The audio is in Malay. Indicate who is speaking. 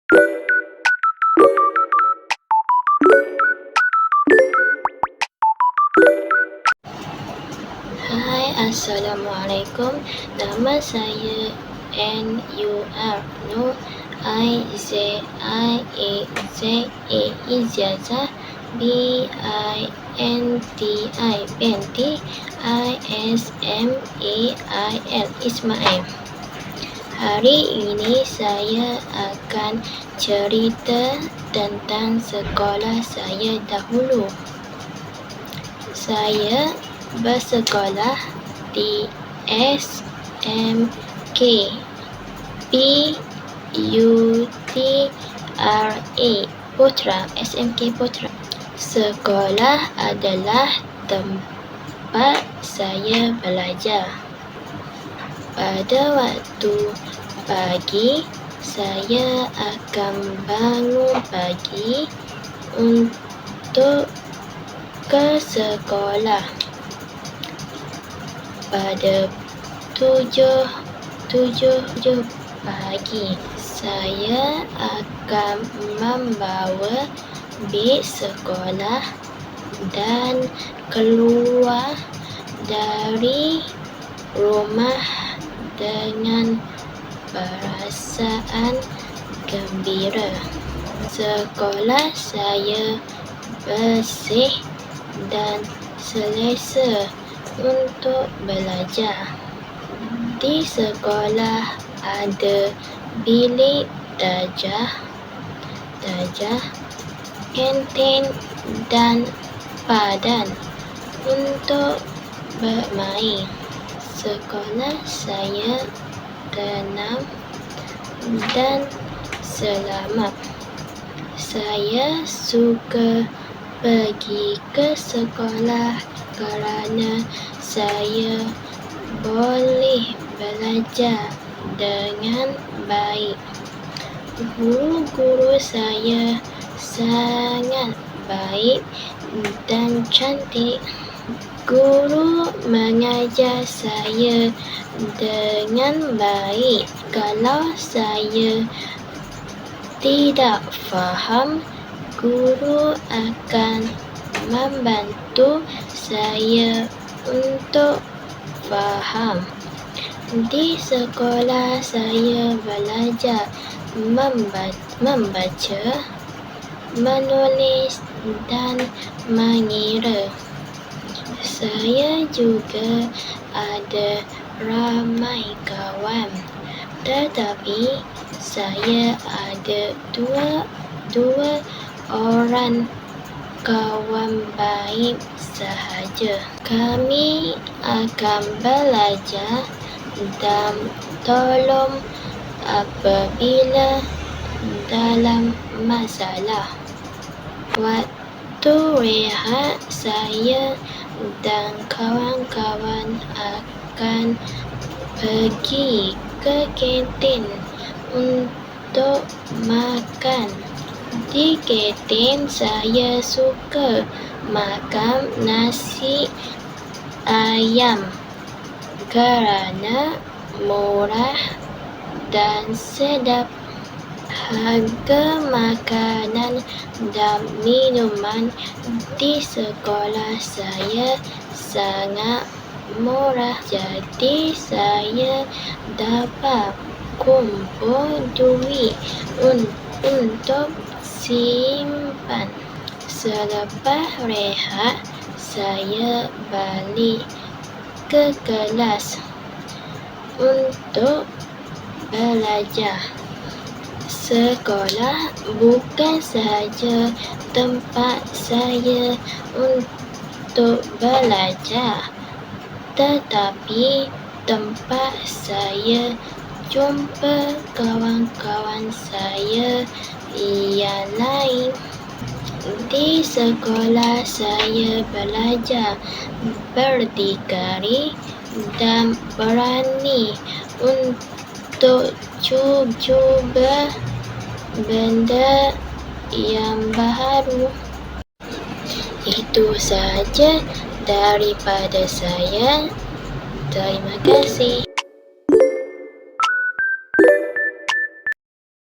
Speaker 1: Hai, Assalamualaikum. Nama saya Nur Ijazah Binti Ismail. Hari ini saya akan cerita tentang sekolah saya dahulu. Saya bersekolah di SMK Putra, SMK Putra. Sekolah adalah tempat saya belajar. Pada waktu pagi, saya akan bangun pagi untuk ke sekolah. Pada 7 pagi, saya akan membawa beg sekolah dan keluar dari rumah dengan perasaan gembira. Sekolah saya bersih dan selesa untuk belajar. Di sekolah ada bilik darjah, kantin dan padan untuk bermain. Sekolah saya tenang dan selamat. Saya suka pergi ke sekolah kerana saya boleh belajar dengan baik. Guru-guru saya sangat baik dan cantik. Guru mengajar saya dengan baik. Kalau saya tidak faham, guru akan membantu saya untuk faham. Di sekolah saya belajar membaca, menulis dan mengira. Saya juga ada ramai kawan, tetapi saya ada dua orang kawan baik sahaja. Kami akan belajar dan tolong apabila dalam masalah. Waktu rehat, saya dan kawan-kawan akan pergi ke kantin untuk makan. Di kantin saya suka makan nasi ayam kerana murah dan sedap. Harga makanan dan minuman di sekolah saya sangat murah, jadi saya dapat kumpul duit untuk simpan. Selepas rehat, saya balik ke kelas untuk belajar. Sekolah bukan sahaja tempat saya untuk belajar, tetapi tempat saya jumpa kawan-kawan saya yang lain. Di sekolah saya belajar berdikari dan berani untuk cuba benda yang baru. Itu sahaja daripada saya. Terima kasih.